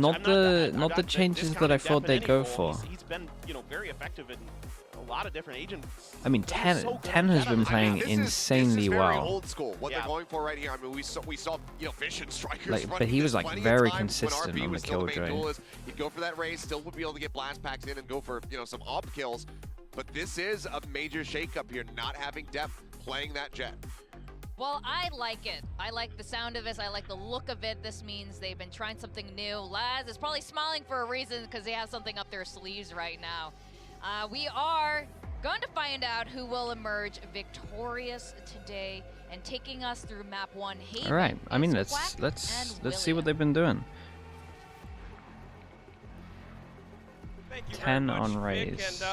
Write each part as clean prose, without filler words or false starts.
breach. not the changes that I thought they'd go for. He's been, you know, very effective in a lot of different agents. I mean, 10 has been playing insanely this is very well. old school. What they're going for right here. I mean, we saw you know, Vision Strikers. Like, but running he was this like plenty of very time consistent when RP on the was still the main Killjoy. duelist. He'd go for that race, still would be able to get blast packs in and go for, you know, some op kills. But this is a major shakeup here, not having depth playing that jet. Well, I like it. I like the sound of it. I like the look of it. This means they've been trying something new. Laz is probably smiling for a reason because they have something up their sleeves right now. We are going to find out who will emerge victorious today, and taking us through map 1 Haven. All right. I mean, is let's Quack see and what they've been doing. Thank you 10 very much, on Vic, Raze. and,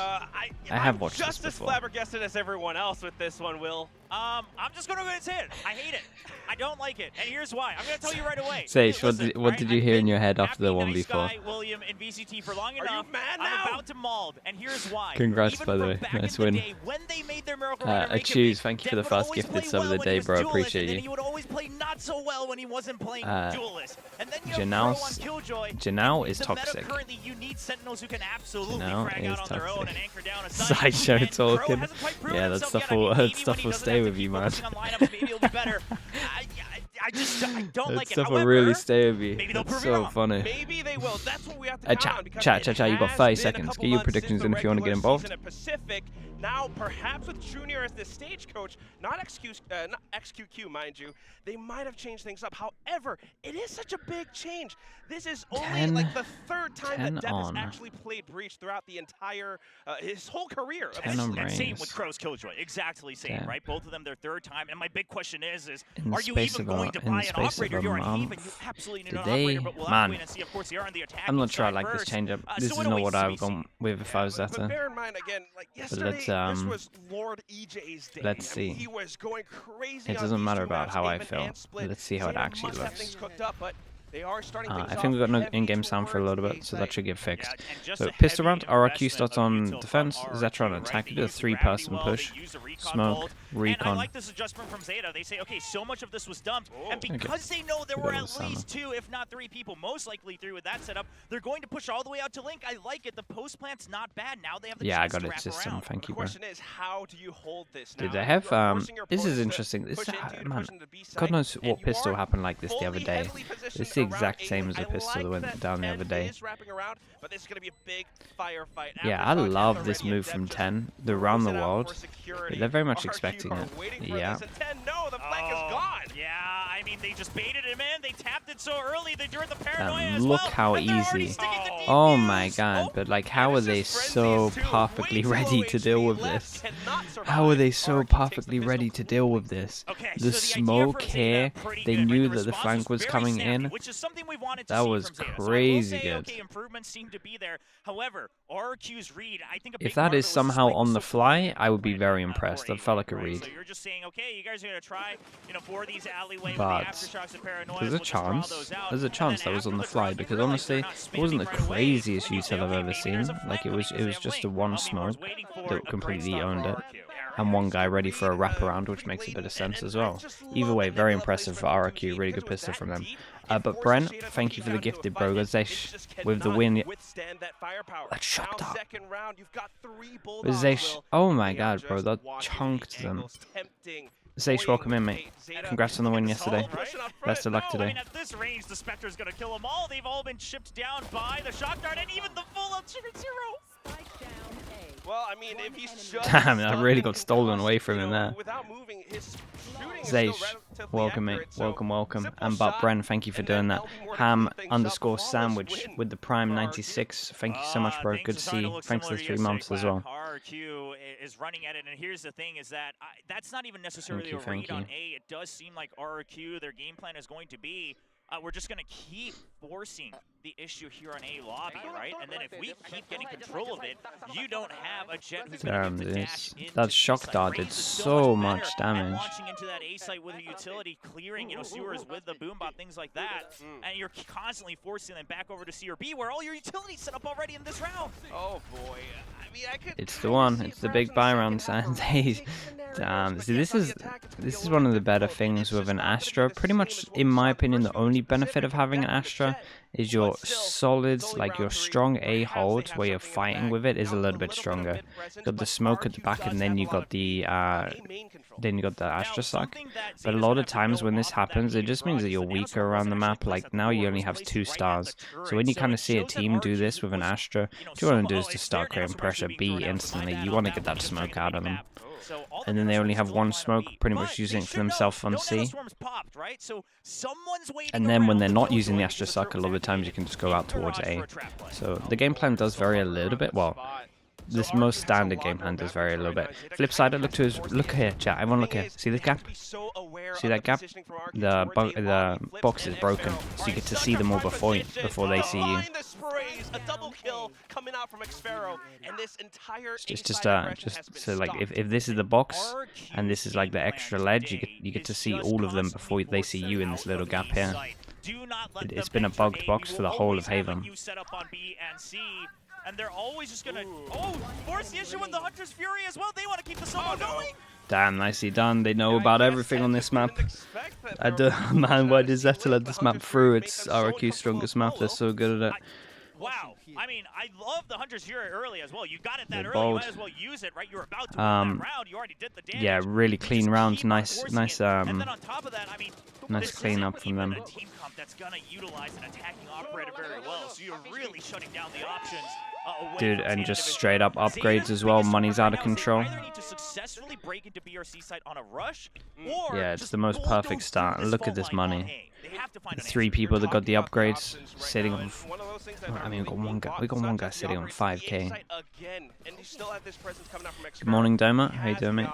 I have I'm watched this just as before. flabbergasted as everyone else with this one, Will. I'm just gonna go ahead and say it. I hate it. I don't like it, and here's why. I'm gonna tell you right away. Sage, Listen, what did you hear in your head after the Happy, nice 1v4? guy, William, and VCT for long you enough. mad I'm now? about to mauled, and here's why. Congrats, Even by the from way. back Nice in the win. day, when they made their Miracle Run in Choose, Reykjavik, thank you for Dev the would first always gifted play sub of the well when day, he was bro. Duelist, Appreciate and then you. he would always play not so well when he wasn't playing Duelist. And then you Janelle have Pro on Killjoy. Janelle is The meta toxic. currently, you need Sentinels who can absolutely Janelle frag is out on their own toxic. and anchor down a site. Sideshow And Pro talking. hasn't quite proven Yeah, that himself stuff yet. I mean, will maybe stuff when he will doesn't stay have to with you, keep man. focusing on lineups, maybe it'll be better. I don't That like it. stuff will However, really stay with you. maybe they'll That's prove me so wrong. funny. Maybe they will. That's what we have to count on, because Chat. You got 30 it has been a seconds. couple Get your months predictions since in the if you want to get regular involved. season at Pacific. Now, perhaps with Junior as the stagecoach, not XQQ, mind you, they might have changed things up. However, it is such a big change. This is only like the third time 10 that Dev has on. actually played Breach throughout the entire, his whole career. 10 on And same Raze. with Crow's Killjoy, exactly same, Yeah. right? Both of them their third time. And my big question is In are you space even of a- going to in buy an space of operator? a You're a Haven, month, you absolutely need did an they- operator, but we'll have man, to wait and see. Of course, they are on the attack. I'm not sure I like this change-up. This is not what I would have gone with if I was But Zeta. bear in mind, again, like yesterday, let's, this was Lord EJ's day. let's I mean, see. he was going crazy It on doesn't these matter two about maps, how I Haven feel. and Split. Let's see how it Zeta actually must have looks. things cooked up, but they are starting things I think we've got no off in-game heavy sound for a little towards bit, so A that site. should get fixed. Yeah, and just So a pistol round, heavy RRQ investment starts of on util defense, from Zeta on RRQ, attack. right? They They do a use the 3-person gravity well, push, they use the recon smoke, bolt, recon. And I like this adjustment from Zeta. They say, okay, so much of this was dumped, and because they know there Good were old at Sama. least 2, if not 3 people, most likely through with that setup, they're going to push all the way out to Link. I like it. The post plant's not bad. Now they have the Yeah, I chance got to it wrap system. around. Thank The you, bro. question is, how do you hold this Did now? they have You are forcing your this is opponents to interesting. This push into you, to man, push into B site, God knows and what you pistol are happened like this the other fully day. heavily positioned It's the around exact A. same as the I pistol like that went that down the 10 other day. is wrapping around, but this is going to be a big firefight. Yeah, After I Fox love has this already move from just 10. The round the frozen out world. for security. They're very much RRQ expecting are it. waiting for Yeah. this, and 10, no, the flank is Oh, gone. yeah, I mean, they just baited him in. They tapped it so early. They drew the paranoia And as look well. how and they're already easy. sticking to Oh my defuse. god, Oh, but like how are And they it's just so frenzies too. perfectly Way too ready low to deal HP with left, this? cannot How are they survive. so RRQ takes the perfectly pistol ready to deal with completely. this? Okay, The so idea smoke from Zeta, here, pretty they good, knew right? that the response flank was very coming snappy, in. which is something we wanted to That see was from Zeta. crazy So I will say, good. okay, improvements seem to be there. However, RRQ's read, I think a If big that part of is it was somehow Spike on was the so fly, quick I would be when, very for impressed. That A, felt like a right? read. So you're just saying, okay, you guys are gonna try, for these alleyway But with the aftershocks and paranoia. there's a chance. There's a chance that was on the fly because honestly, it wasn't the craziest util I've ever seen. Like it was just a one smoke that completely owned it, and one guy ready for a wraparound, which makes a bit of sense as well. Either way, very impressive for RRQ. Really good pistol from them. But Brent, thank you for the gifted bro. Zesh with the win. Let's shock that. Zesh, oh my god, bro, that chunked them. Zesh, welcome in, mate. Congrats on the win yesterday. Best of luck I today. mean, at this range, the Spectre's gonna kill them all. They've all been chipped down by the shock dart and even the full up Sugar Zero. Well, I mean, if he's just Damn, that stuck really in got the stolen cross, away from you him know, there. without moving, his shooting is still Zesh, relatively welcome, mate. accurate, so Welcome. simple And but shot, Bren, thank you for and then doing that. they'll be more to clean things up. Ham_sandwich Flawless win with the Prime for 96. Thank you so much, bro. Things Good are to see starting you. look Thanks for similar the to 3 months as well. RRQ is running at it, and here's the thing: is that that's not even necessarily you, a thank read on you. A. It does seem like RRQ, their game plan is going to be. We're just going to keep forcing the issue here on A lobby, right? And then if we keep getting control of it, you don't have a jet who's going Damn, to get the dash into that B shock site. dart Raze did is so better much at damage. launching into that A site with a utility, clearing, sewers with the boom bot, things like that. And you're constantly forcing them back over to C or B, where all your utilities set up already in this round. Oh boy, I mean, I could It's the one. It's the big buy round, Sandy. Damn. See, this is one of the better things with an Astra. Pretty much, in my opinion, the only only benefit of having an Astra is your solid, like your strong A hold where you're fighting with it is a little bit stronger. You got the smoke at the back, and then you got the Astra suck. But a lot of times when this happens, it just means that you're weaker around the map. Like now you only have 2 stars. So when you kind of see a team do this with an Astra, what you want to do is to start creating pressure B instantly. You want to get that smoke out of them. And then they only have 1 smoke, pretty much using it for themselves on C. And then when they're not using the Astra suck, a lot of the times you can just go out towards A. So the game plan does vary a little bit. Well, this most standard game plan does vary a little bit. Flip side, look here, chat. Everyone look here. See this gap? See that gap? The box is broken, so you get to see them all before they see you. Just so like if this is the box and this is like the extra ledge, you get to see all of them before they see you in this little gap here. It's been a bugged box for the whole of Haven. And they're always just gonna force the issue with the Hunter's Fury as well. They want to keep the solo going. Damn, nicely done. They know about everything on this map. Man, why does ZETA let this map through? It's RRQ's strongest map. They're so good at it. Wow. I mean, I love the Hunter's Fury early as well. You got it that They're early. bold. You might as well use it, right? You're about to win that round. You already did the damage. Yeah, really clean round. Nice And then on top of that, I mean, nice clean up from them. a team comp that's gonna utilize an attacking operator very well. So you're really shutting down the options. Dude, and just straight up upgrades as well. Money's out of control. Yeah, it's the most perfect start. Look at this money. The 3 people that got the upgrades sitting on. I mean, we got one guy sitting on 5k. Good morning, Doma. How you doing, mate?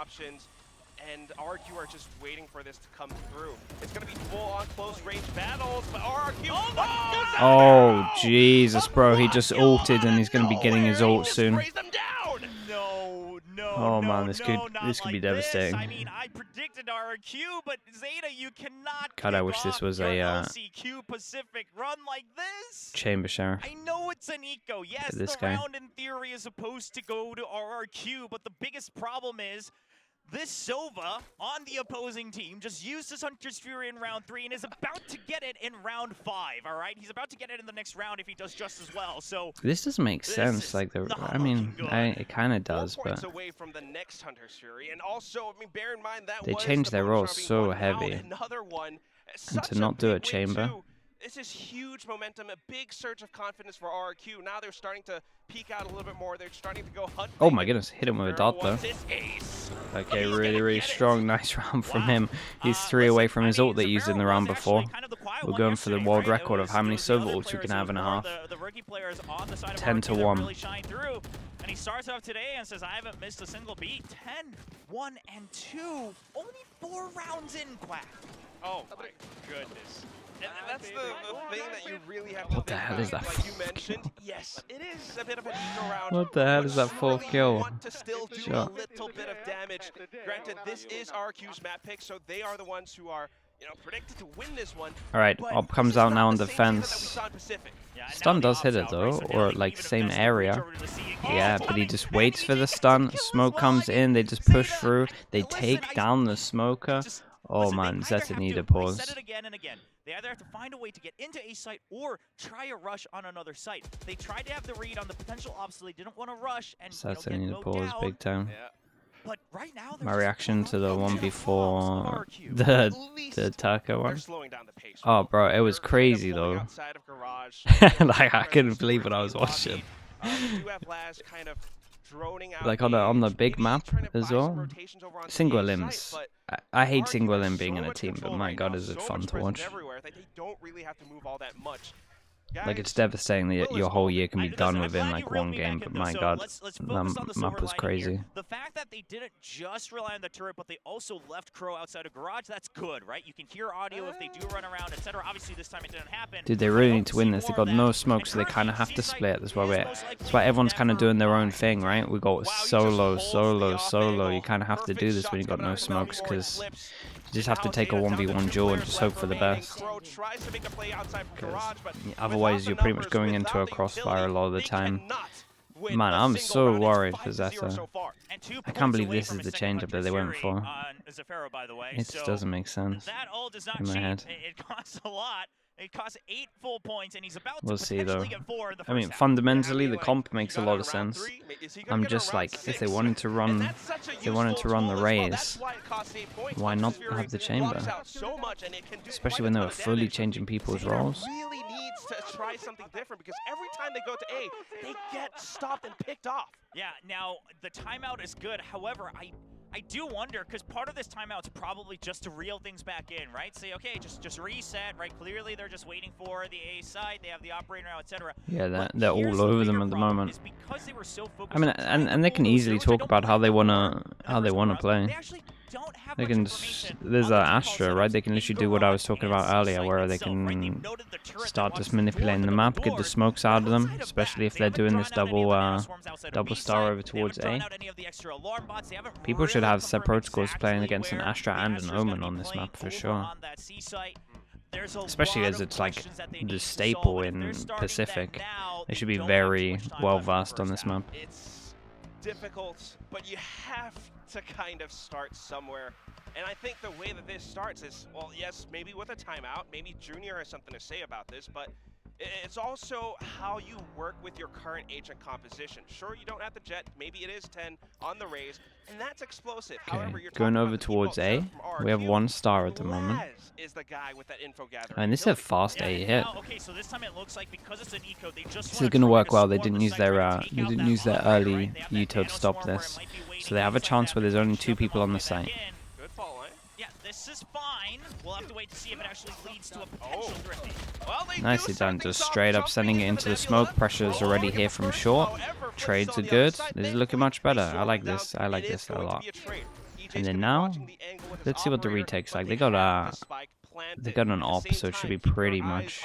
And RRQ are just waiting for this to come through. It's going to be full-on close-range battles, but RRQ... Oh, Jesus, bro. He just ulted, and he's going to be getting his ult soon. Oh, man, this could be devastating. I mean, I predicted RRQ, but ZETA, you cannot... God, I wish this was a LCQ Pacific run like this. Chamber Sheriff. I know it's an eco. Yes, the round in theory is supposed to go to RRQ, but the biggest problem is this Sova on the opposing team just used his Hunter's Fury in round 3 and is about to get it in round 5, all right? He's about to get it in the next round if he does just as well, so... This doesn't make sense, like, I mean, it kind of does, but... away from the next Hunter's Fury, and also, I mean, bear in mind that they changed their roles so heavy, and to not do a chamber... This is huge momentum, a big surge of confidence for RRQ. Now they're starting to peek out a little bit more. They're starting to go hunt. Oh my goodness, hit him with a dot though. Okay, really strong. Nice round from him. He's 3 away from his ult that he used in the round before. We're going for the world record of how many Sova ults you can have in a half. 10 to 1. And he starts off today and says, I haven't missed a single beat. 10, 1, and 2. Only 4 rounds in, Quack. Oh my goodness. And that's the thing that you really have to What the hell is that? Like you mentioned, yes, it is a bit of an eco round. What the hell is that 4th kill? Want to still do a little bit of damage. Granted, this is RQ's map pick, so they are the ones who are, you know, predicted to win this one. Alright, Op comes out now on defense. Stun does hit it though, or like same area. Yeah, but he just waits for the stun. Smoke comes in, they just push through. They take down the smoker. Oh man, ZETA need a pause. They either have to find a way to get into a site or try a rush on another site. They tried to have the read on the potential ops, so they didn't want to rush and ZETA need a pause big time. Yeah. But right now, my reaction to the one before the Taka one. Oh bro, it was crazy though. Like I couldn't believe what I was watching. Like on the big map as well. Single limbs. I hate single limb being in a team, but my god, is it fun to watch. Like it's devastating that your whole year can be done within like 1 game, but my god, that map was crazy. The fact that they didn't just rely on the turret, but they also left Crow outside of garage, that's good, right? You can hear audio if they do run around, etc. Obviously this time it didn't happen. Dude, they really need to win this. They got no smoke, so they kind of have to split. That's why everyone's kind of doing their own thing, right? We got solo. You kind of have to do this when you got no smokes, because you just have to take a 1v1 duel and just hope for the best. Otherwise, you're pretty much going into a crossfire a lot of the time. Man, I'm so worried for ZETA. I can't believe this is the change-up that they went for. It just doesn't make sense in my head. It costs a lot. It costs 8 full points, and he's about We'll to see, though. potentially get 4 in the I mean, first half. fundamentally, the comp makes a lot of sense. I'm just like, if they wanted to run, the Rays, why not have the chamber? Especially when they were fully changing people's roles. Really needs to try something different because every time they go to A, they get stopped and picked off. Yeah, now the timeout is good. However, I do wonder, because part of this timeout's probably just to reel things back in, right? Say, okay, just reset, right? Clearly, they're just waiting for the A side. They have the operator now, etc. Yeah, they're all over them at the moment. So I mean, and they can easily talk about how they wanna play. They can just, there's Astra, right? They can literally do what I was talking about earlier, where they can start just manipulating the map, get the smokes out of them, especially if they're doing this double star over towards A. People should have set protocols playing against an Astra and an Omen on this map for sure. Especially as it's like the staple in Pacific. They should be very well versed on this map. It's difficult, but you have to kind of start somewhere. And I think the way that this starts is, well, yes, maybe with a timeout, maybe Junior has something to say about this, but it's also how you work with your current agent composition. Sure, you don't have the Jet, maybe it is 10 on the Rays, and that's explosive. Okay, however, you're going over towards A, we have 1 star at the moment. Is the guy with that info gathering. And this is a fast A hit. Okay, so this time it looks like because it's an eco, they just This is going to work well. They didn't use their early Uto to stop this, so they have a chance where there's only 2 people on the site. Good fall line. Yeah, this is fine. We'll have to wait to see if it actually leads to a potential drifting. Well, Nicely done, just straight up sending it into the smoke. Pressure is already here from short. Trades are good. This is looking much better. I like this. I like this a lot. And then now, let's see what the retake's like. They got an op, so it should be pretty much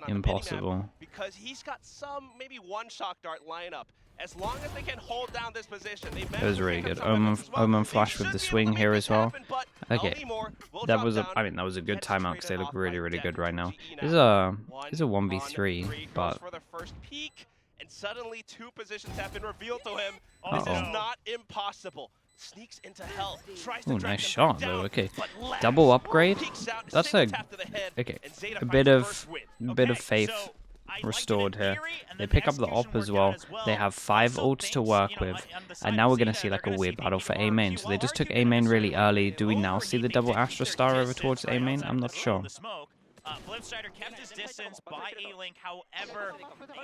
impossible. Because he's got some maybe one shock dart lineup. As long as they can hold down this position, it was really good. Omen flash with the swing here as well. Okay, that was a good timeout because they look really, really good right now. This is a 1v3, but and suddenly 2 positions have been revealed to him. This is not impossible. Sneaks into hell. Oh, nice shot though. Okay, double upgrade. That's a bit of faith restored here. They pick up the op as well. They have 5 ults to work with, and now we're gonna see like a weird battle for A main. So they just took A main really early. Do we now see the double Astra star over towards A main? I'm not sure. Flipsider kept his distance by A-Link, however,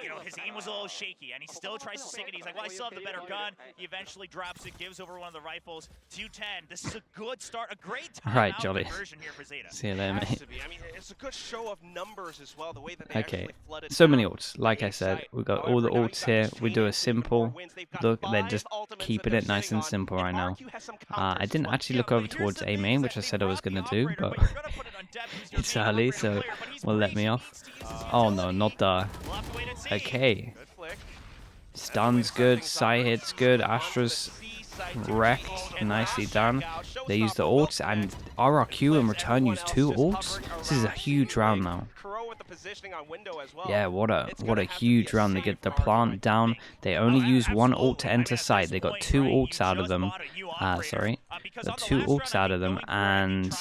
you know, his aim was a little shaky, and he still tries to stick it. He's like, well, I still have the better gun. He eventually drops it, gives over one of the rifles. 210. This is a good start, a great time conversion here for ZETA. See you there, mate. I mean, it's a good show of numbers as well, the way that they okay, so many ults. Like I said, we got all the ults here. We do a simple look. They're just keeping it nice and simple right now. I didn't actually look over towards A main, which I said I was going to do, but it's early, so will let me off. Oh no, not the... Okay. Stun's good, Psy hit's good, Astra's wrecked, nicely done. They use the ults, and RRQ in return use 2 ults. This is a huge round now. Yeah, what a huge round. They get the plant down. They only use 1 ult to enter site. They got 2 ults out of them. Got 2 ults out of them, and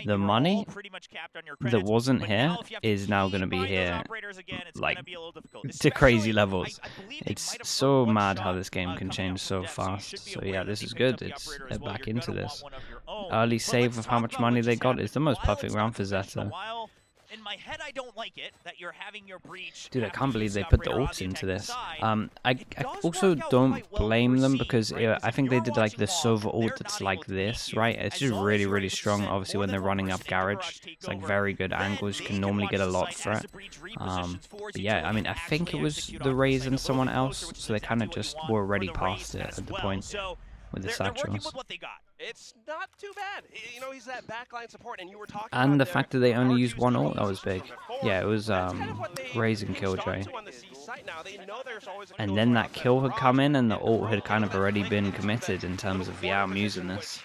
the money that wasn't here is now going to be here, like, to crazy levels. It's so mad how this game can change so fast. So yeah, this is good. They're back into this. Early save of how much money they got is the most perfect round for ZETA. In my head, I don't like it that you're having your breach. Dude, I can't believe they put the ults into this. I also don't blame them because I think they did like the Sova ult that's like this, right? It's just really, really strong. Obviously, when they're running up garage, it's like very good angles. You can normally get a lot threat. But yeah, I mean, I think it was the Rays and someone else, so they kind of just were already past it at the point with the satchels. It's not too bad. You know, he's that backline support, and you were talking and about the fact that they only used 1 ult, that was big. Yeah, it was Rays and Killjoy. And then that kill had come in, and the ult had kind of already been committed in terms of, yeah, I'm using this.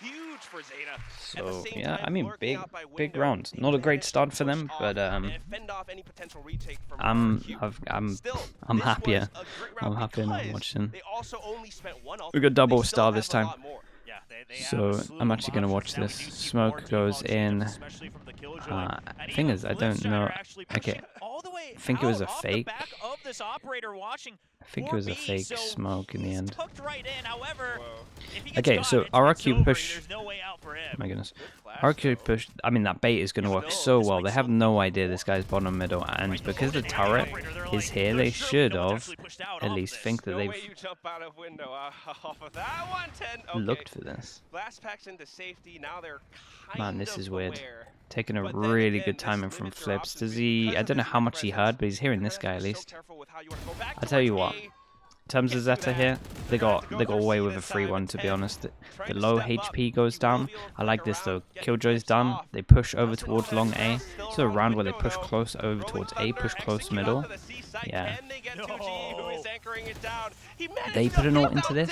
So, yeah, I mean, big round. Not a great start for them, but I'm happier. I'm happier now watching. We got double star this time. So I'm actually going to watch this. Smoke goes in. Killjoy. Thing is, I don't know. Okay, I think it was a fake. I think it was a fake smoke in the end. Okay, so RRQ push. Oh my goodness. RRQ push. I mean, that bait is going to work so well. They have no idea this guy's bottom middle, and because the turret is here, they should have at least think that they've looked for this. Man, this is weird. Taking a really good timing from Flips. Does he? I don't know how much he heard, but he's hearing this guy at least. I tell you what. In terms of Zeta here, they got away with a 3-1, to be honest. The low HP goes down. I like this though. Killjoy's done. They push over towards long A. So a round where they push close over towards A, push close middle. Yeah. They put an ult into this?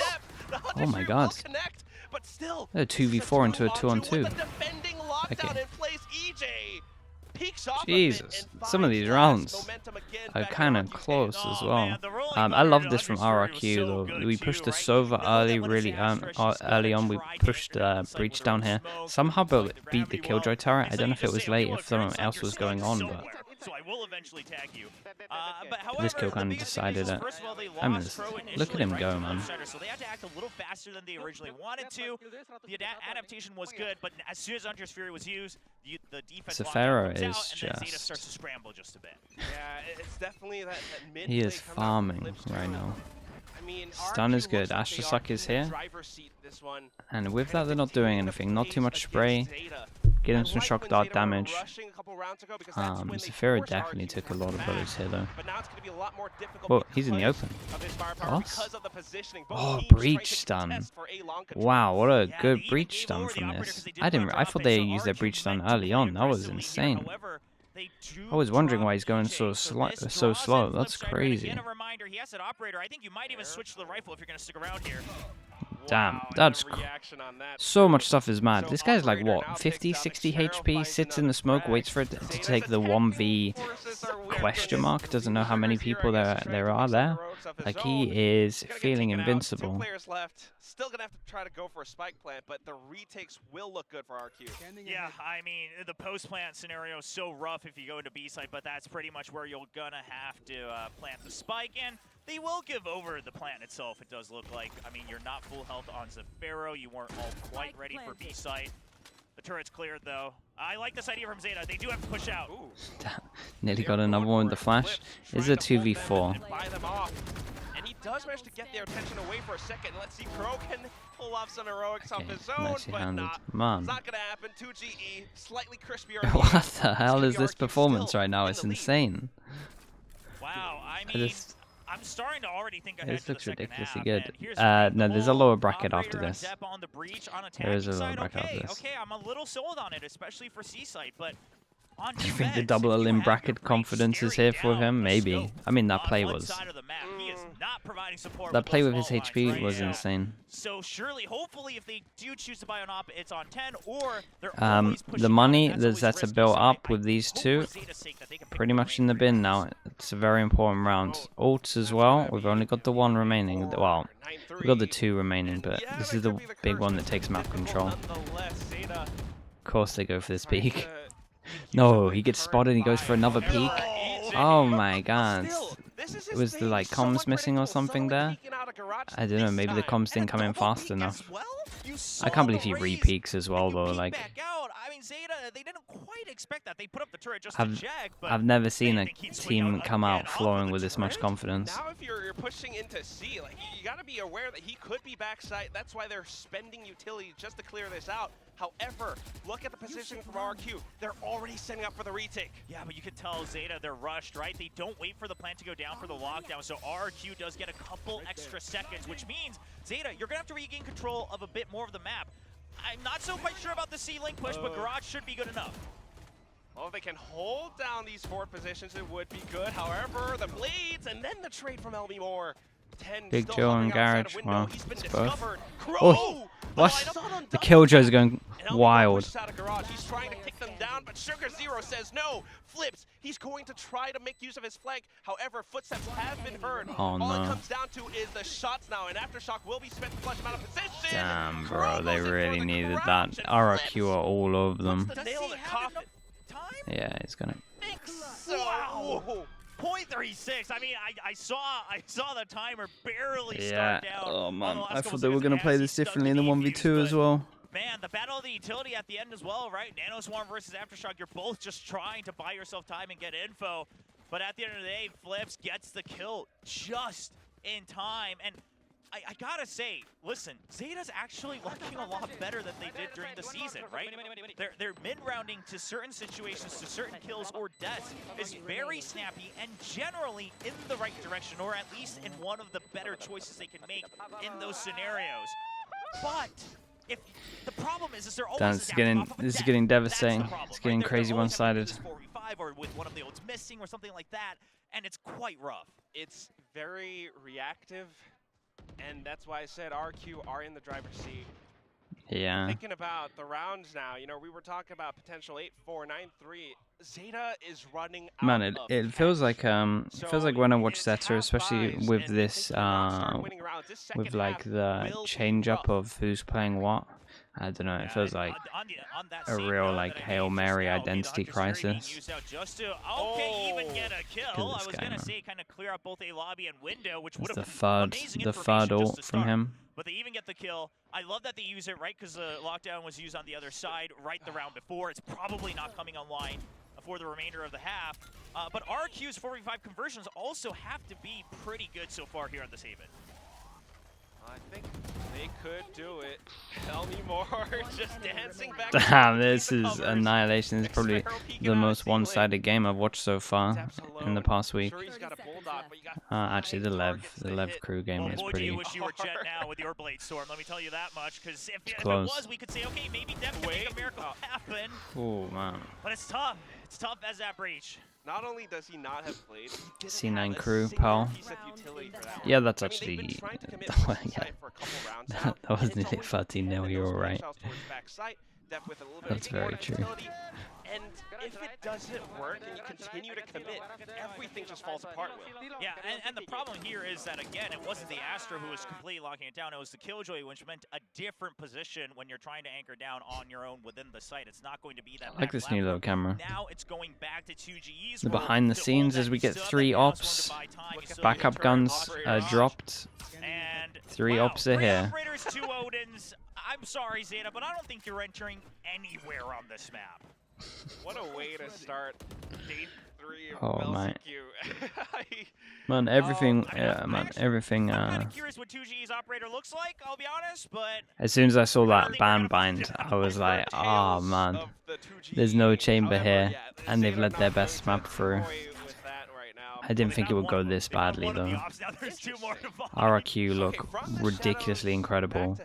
Oh my god. They're a 2v4 into a 2-on-2. Okay. Jesus, some of these rounds are kind of close as well. I love this from RRQ though. We pushed the Sova early, really early on. We pushed Breach down here. Somehow beat the Killjoy turret. I don't know if it was late, if something else was going on, but this kill kind of decided it. I mean, look at him go, man. So they had to act a little faster than they originally wanted to. The adaptation was good, but as soon as Hunter's Fury was used, the defense Zafiro is Zeta starts to scramble just a bit. Yeah, it's definitely that mid. He is farming right now. Stun is good. Astrosuck is here. And with that, they're not doing anything. Not too much spray. Get him some shock dart damage. Zafiro definitely took a lot of bullets here though. Well, he's in the open. What? Oh, breach stun. Wow, what a good breach stun from this. I thought they used their breach stun early on. That was insane. I was wondering why he's going so slow. That's crazy. Damn, that's so much stuff is mad. This guy's like what, 50, 60 HP, sits in the smoke, waits for it to take the 1v question mark, doesn't know how many people there are there. Like, he is feeling invincible. Still gonna have to try to go for a spike plant, but the retakes will look good for RQ. Yeah, I mean, the post plant scenario is so rough if you go into B side, but that's pretty much where you're gonna have to plant the spike in. They will give over the plant itself, it does look like. I mean, you're not full health on Zafiro. You weren't all quite ready for B site. The turret's cleared, though. I like this idea from Zeta. They do have to push out. Nearly got another one with the flash. Is a 2v4. And he does manage to get their attention away for a second. Let's see, Crow can pull off some heroics off his own, but not. It's not going to happen. 2GE, slightly crispier. What the hell is this performance right now? It's insane. Wow, I mean, I'm starting to already think ahead this looks to the ridiculously second good. half, No, there's a lower bracket after this. There is a lower bracket after this. Okay, I'm a little sold on it, especially for C-Site, but on Do you think the double limb bracket confidence is here for him? Maybe. I mean, that play was... That play with his HP was insane. So surely, hopefully, if they do choose to buy an op, it's on 10, or they're the money that Zeta built up with these two, pretty much in the bin now. It's a very important round. Ults as well. We've only got the one remaining. Well, we've got the two remaining, but this is the big one that takes map control. Of course they go for this peek. No, he gets spotted, he goes for another peek. Oh my god. Was the like comms missing or something there? I don't know, maybe the comms didn't come in fast enough. I can't believe he re-peeks as well though, like... I've never seen a team come out flowing with this much confidence. Now if you're pushing into C, like, you gotta be aware that he could be backside. That's why they're spending utility just to clear this out. However, look at the positioning from RQ. They're already setting up for the retake. Yeah, but you can tell Zeta, they're rushed, right? They don't wait for the plant to go down for the lockdown, so RQ does get a couple extra seconds, which means, Zeta, you're gonna have to regain control of a bit more of the map. I'm not so quite sure about the C-Link push, but Garage should be good enough. Well, if they can hold down these forward positions, it would be good. However, the blades and then the trade from LB Moore. Big Joe and Garage. Wow, it's both. Oh, what? The Killjoys are going wild. He's trying to kick them down, but Sugar Zero says no. Flips. He's going to try to make use of his flank. However, footsteps have been heard. Oh, no. All it comes down to is the shots now, and Aftershock will be spent to flush him out of position. Damn, bro, they really needed that. RRQ are all over them. Yeah, he's gonna. Wow. 0.36. I mean, I saw the timer barely Yeah. start down. Oh on the man, last I couple thought they were seconds gonna as play he this stuck differently in the defuse, 1v2 as well. Man, the battle of the utility at the end as well, right? Nanoswarm versus Aftershock. You're both just trying to buy yourself time and get info. But at the end of the day, Flips gets the kill just in time. And I gotta say, listen, ZETA's actually looking a lot better than they did during the season, right? Their mid-rounding to certain situations, to certain kills or deaths is very snappy and generally in the right direction, or at least in one of the better choices they can make in those scenarios. But if the problem is they're always This is getting devastating. It's getting right? crazy They're always having to one-sided. do this 4v5 or with one of the ults missing or something like that, and it's quite rough. It's very reactive, and that's why I said RQ are in the driver's seat. Yeah. Thinking about the rounds now, you know, we were talking about potential 8-4, 9-3. ZETA is running out Man, of it feels cash. like when I watch it's ZETA, half especially buys, with and this they think they're not start winning rounds. This second with like half the will be change up rough. of who's playing what. I don't know. It feels like On that a same real note like that I Hail made just Mary now, identity the Hunter's Fury being crisis. used out just to even get a kill. Kill I this was guy, gonna man. say kind of clear out both a lobby and window, which would It's have the been third, amazing the information third just ult to from start. him. But they even get the kill. I love that they use it, right? Because the lockdown was used on the other side right the round before. It's probably not coming online for the remainder of the half. But RQ's 4v5 conversions also have to be pretty good so far here on this Haven. I think they could do it. Tell me more. Just dancing back. Damn, this is Annihilation. This is probably the most one-sided game I've watched so far in the past week. Actually, the Lev crew game is boy, pretty. do you wish you were Jet now with your Blade Storm. Let me tell you that much. Because if it close. was, we could say, okay, maybe Dev can make a miracle happen. Oh man. But it's tough. It's tough as that breach. Not only does he not have played, C9 crew, pal. Yeah, that's actually. That was nearly 13-0. You're right. That's very true. And if it doesn't work and you continue to commit, everything just falls apart, Will. Yeah, and the problem here is that, again, it wasn't the Astra who was completely locking it down. It was the Killjoy, which meant a different position when you're trying to anchor down on your own within the site. It's not going to be that. I like this new little camera. Now it's going back to 2G's. The behind the scenes as we get 3 ops, backup guns dropped, and 3 ops are 3 here. operators, 2 Odins. I'm sorry, ZETA, but I don't think you're entering anywhere on this map. What a way to start day 3 of Oh my. LCQ. Man, everything, everything. I'm kind of curious what 2G's operator looks like, I'll be honest, but As soon as I saw that ban bind, I was like, oh man, there's no chamber here, and they've let their best map through. I didn't think it would go this badly though. RRQ look ridiculously incredible.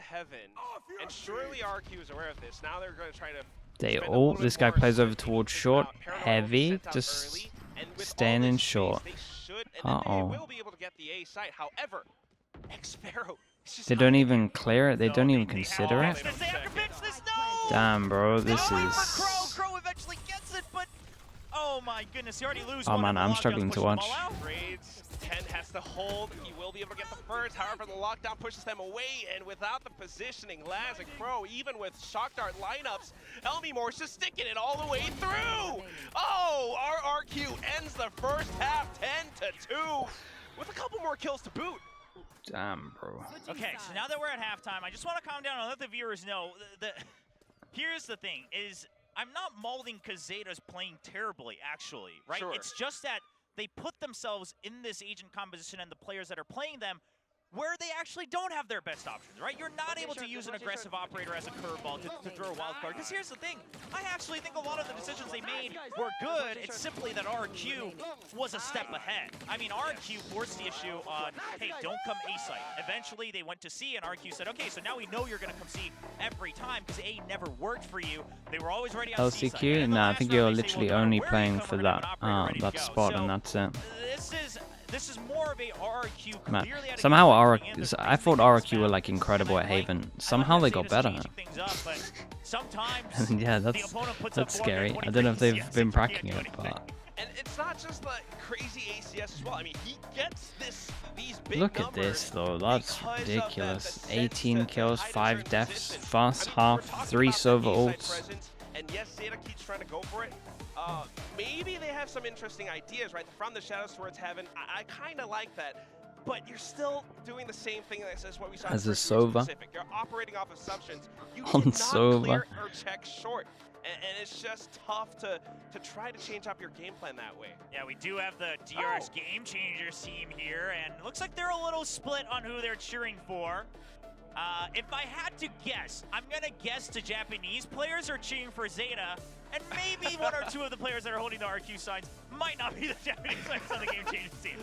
And surely RRQ is aware of this. Now they're going to try to They all. This guy plays over towards short, heavy, just staying in short. Uh-oh. They don't even clear it. They don't even consider it. Damn, bro, this is. Crow eventually gets it, but oh my goodness, he already loses. Oh man, I'm struggling to watch. 10 has to hold. He will be able to get the first. However, the lockdown pushes them away, and without the positioning, Laz and Crow, even with shock dart lineups, Elmymore's just sticking it all the way through. Oh, RRQ ends the first half 10-2 with a couple more kills to boot. Damn, bro. Okay, so now that we're at halftime, I just want to calm down and let the viewers know. Here's the thing, is I'm not molding because ZETA's playing terribly, actually, right? Sure. It's just that they put themselves in this agent composition and the players that are playing them where they actually don't have their best options, right? You're not able to use an aggressive operator as a curveball to throw a wild card. Because here's the thing, I actually think a lot of the decisions they made were good. It's simply that RQ was a step ahead. I mean, RQ forced the issue on, hey, don't come A site. Eventually, they went to C, and RQ said, okay, so now we know you're going to come C every time because A never worked for you. They were always ready on C site. LCQ? Nah, I think you're literally only playing for that that spot, and that's it. This is more of a RRQ. Man, somehow RRQ, I thought RRQ were like incredible at Haven. Somehow they got better. Yeah, that's scary. I don't know if they've been practicing it, but. And it's not just like crazy ACS as well. I mean, he gets these big Look at this though, that's ridiculous. 18 kills, 5 deaths, first half, 3 server ults. And yes, ZETA keeps trying to go for it. Maybe they have some interesting ideas, right? From the shadows towards heaven. I kind of like that. But you're still doing the same thing as what we saw as in a Sova. You're operating off assumptions. You On cannot Sova. clear or check short. And it's just tough to try to change up your game plan that way. Yeah, we do have the DRX Game Changers team here, and it looks like they're a little split on who they're cheering for. If I had to guess, I'm gonna guess the Japanese players are cheering for ZETA, and maybe one or two of the players that are holding the RRQ signs might not be the Japanese players on the Game Changers team.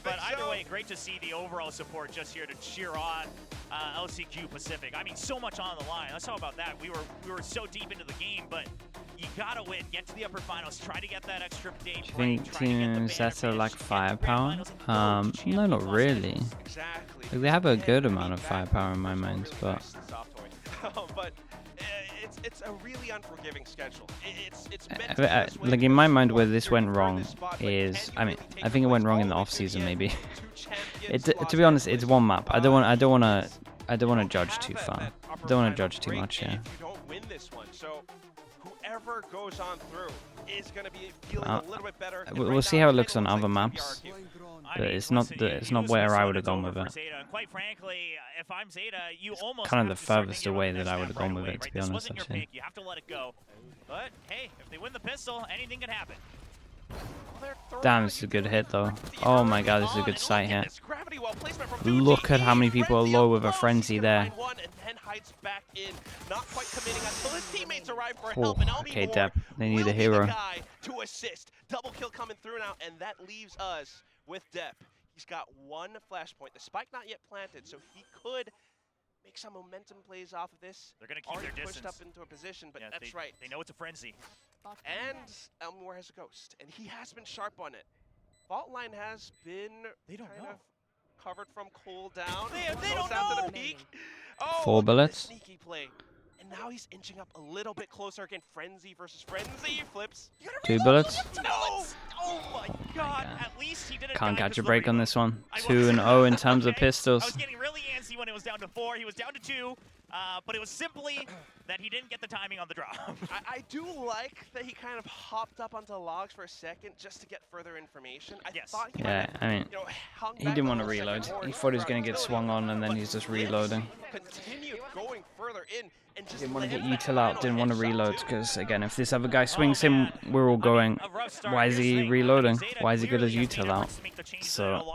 But either way, great to see the overall support just here to cheer on LCQ Pacific. I mean, so much on the line. Let's talk about that. We were so deep into the game, but you gotta win, get to the upper finals, try to get that extra day. Do you think Team ZETA lack firepower? No, not really. Exactly. Like, they have a good amount of firepower in my mind, but but it's a really unforgiving schedule. It's meant like in my mind, where this went wrong is, I mean, I think it went wrong in the off season maybe. To be honest, it's one map. I don't want to judge too far. I don't want to judge too much. Yeah. If you don't win this one, so whoever goes on through is going to be feeling a little bit better. We'll see how it looks on other maps. But it's not where I would have gone with it. Quite frankly, if I'm ZETA, you almost Kind of have the to start furthest thinking away about that next I would have step gone right with away, it, to right? be This honest, wasn't your actually. pick. You have to let it go. But hey, if they win the pistol, anything can happen. Damn, this is a good hit though. Oh my god, this is a good sight hit. Look at how many people are low with a frenzy there. Oh, okay, Depp, they need a hero. To assist. Double kill coming through now, and that leaves us with Depp. He's got one flashpoint. The spike not yet planted, so he could make some momentum plays off of this. They're gonna keep their Already pushed distance. up into a position, but Yeah, that's right. They know it's a frenzy. And Elmore has a ghost, and he has been sharp on it. Fault line has been kind of covered from cooldown. They Goes don't out to know. the peak. Oh, 4 look at the bullets. sneaky play. And now he's inching up a little bit closer again. Frenzy versus frenzy. Flips. 2 bullets. No! Oh my god, at least he didn't Can't die catch a 'cause break on Lurry this one. I 2-0 in terms of Okay. I pistols. was getting really antsy when it was down to 4. He was down to 2, but it was simply that he didn't get the timing on the drop. I do like that he kind of hopped up onto logs for a second just to get further information. I thought he Yeah, I mean, hung he back didn't a want to little reload. second He more thought he was going to throughout get the swung on, and then he's just reloading. Continued going further in and just Didn't want to get landed util that out, didn't want to headshot reload, too. because again, if this other guy swings him, we're all going, why is he reloading? Why is he good as util out? So,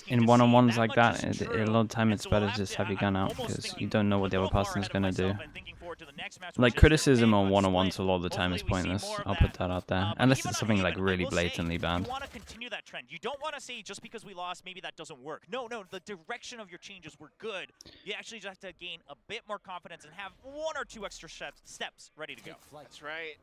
in one-on-ones like that, a lot of time it's better to just have your gun out, because you don't know what the other person is going to do. Like, criticism on one-on-ones a lot of the time is pointless. I'll put that out there. Unless it's something like really blatantly bad. You want to continue that trend. You don't want to say just because we lost, maybe that doesn't work. No, the direction of your changes were good. You actually just have to gain a bit more confidence and have 1 or 2 extra steps ready to go. That's right.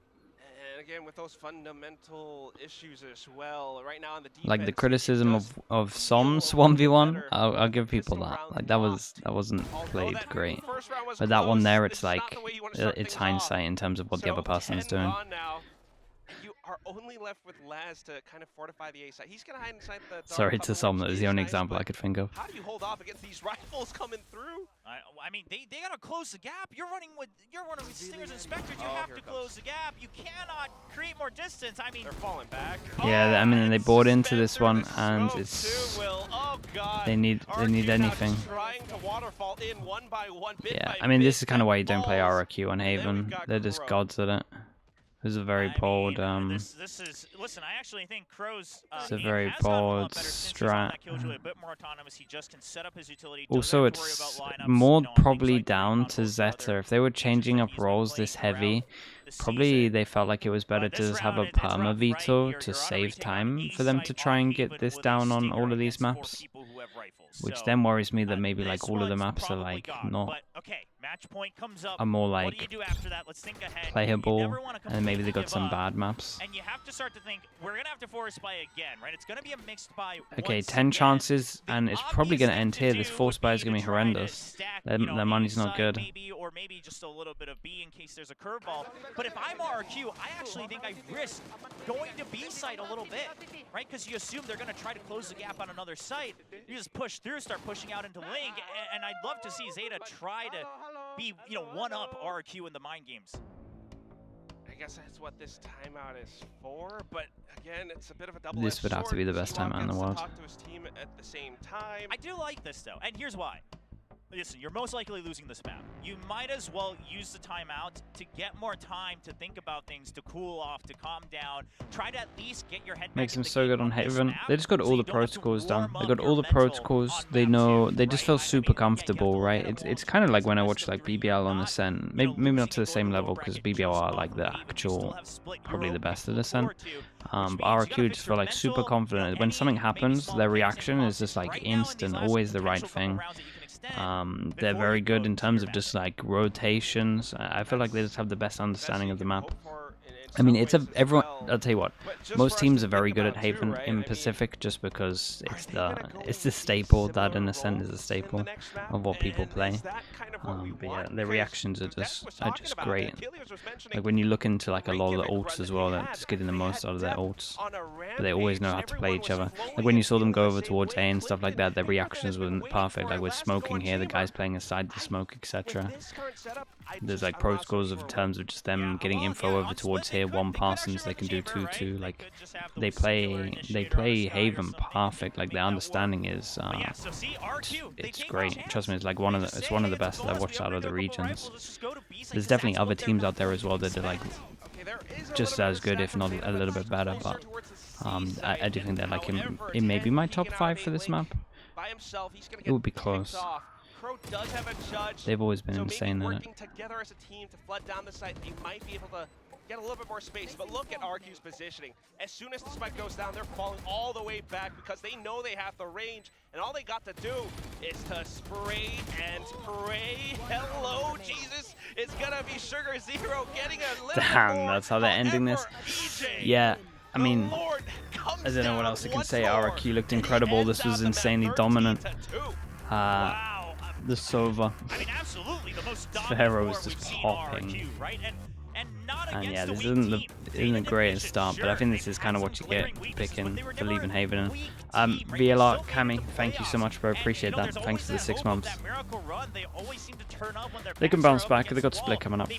And again, with those fundamental issues as well, right now on the defense, Like the criticism of Som's 1v1, I'll give people that. Like that wasn't played great. But that one there, it's like it's hindsight in terms of what the other person's doing. You are only left with Laz to kind of fortify the A side. He's gonna hide inside the. Sorry to Som, that was the only example I could think of. How do you hold off against these rifles coming through? I mean, they gotta close the gap. You're one of these Stingers and Spectres. You have to close the gap. You cannot create more distance. I mean, they're falling back. Yeah, I mean they bought into this one, and it's they need anything. Trying to waterfall in one by one, bit Yeah, by I mean bit. this is kind of why you don't play RRQ on Haven. They're just gods at it. It was a very bold. This is. Listen, I actually think Crow's. It's a very bold strat. Also, it's more probably down to ZETA. If they were changing up roles this heavy, probably they felt like it was better to just have a perma veto to save time for them to try and get this down on all of these maps. Which then worries me that maybe like all of the maps are like not. Are more like playable, and maybe they got some bad maps. And you have to start to think we're gonna have to force buy again, right? It's gonna be a mixed buy. Okay, 10 chances, and it's probably gonna end here. This force buy is gonna be horrendous. Their money's not good. Or maybe just a little bit of B in case there's a curveball. But if I'm RRQ, I actually think I risk going to B site a little bit, right? Because you assume they're gonna try to close the gap on another site. You just push through, start pushing out into Link, and I'd love to see ZETA try to be, one-up RRQ in the mind games. guess that's what this timeout is for, but again, it's a bit of a double-edged This would have to be the best T-Hawk timeout in the gets to world. talk to his team at the same time. I do like this though, and here's why. Listen, you're most likely losing this map. You might as well use the timeout to get more time to think about things, to cool off, to calm down. Try to at least get your head back Makes in them the so game good on this Haven. map, They just got so all you the don't have to protocols done. warm They up got your all the mental protocols. on They map know. two, They just right? feel I mean, super you get comfortable, the right? levels, It's kind of like when I the watch rest of like the region BBL on not, Ascent. you know, Maybe not losing to the and going same to level lower because bracket BBL just are above like the League, and you still actual, have split probably the Europe best at to look Ascent. forward to, But which means you gotta RRQ fix just your feel like super mental, confident. When any something maybe happens, small their things and reaction is just pauses. like Right now in these instant, last always the right potential couple thing. rounds that you can extend They're before very you good go in to terms your of just match. like rotations. I feel like they just have the best Best understanding you of the can map. hope for in I mean, some it's a ways as everyone. well. I'll tell you what. But just Most for us teams to are very think good at about too, Haven right? I in mean, Pacific just because are it's they gonna go the with staple that similar in Ascent is a roles in staple the next map? of what people And play. is that kind of what we But yeah, want? their 'Cause reactions are Dennis was just talking about it. great. Achilles was mentioning Like when you look into like a lot of the Reykjavik run ults that as they well, they're had, just getting the they most had out of their depth ults. on a But they always know how rampage. to play Everyone each was other. flowing Like when you and saw them feeling go the over same towards way. A and stuff like that, their Clinton, I think reactions I've been were waiting perfect. for Like our we're last to go smoking on here, the chamber. guys playing aside the smoke, etc. With this current setup, There's like protocols in terms of just them getting info over towards here, one pass, and they can do 2-2. Like they play Haven perfect. Like their understanding is it's great. Trust me, it's like one of the best that I've watched out of the regions. There's definitely other teams out there as well that are like just as good, if not a little bit better. But I do think they're like in maybe my top 5 for this map. It would be close. They've always been insane in it. Working together as a team to flood down the site, they might be able to get a little bit more space. But look at RQ's positioning. As soon as the spike goes down, they're falling all the way back because they know they have the range, and all they got to do is to spray and pray. Hello, Jesus! It's gonna be Sugar Zero getting a little Damn, more. that's how they're ending this. EJ, Yeah, I mean, I I don't know what else I can say. RRQ looked incredible. This was insanely dominant. The Sova. I mean, absolutely, the most Pharaoh dominant was score just we've seen popping. RRQ, right? And not And against yeah, the this weak isn't team. the greatest start, but I think this is kind of what you get picking for leaving Haven. VLR, Cammy, thank you so much, bro. Appreciate that. Thanks for the 6 months. They can bounce back. They got Split coming up.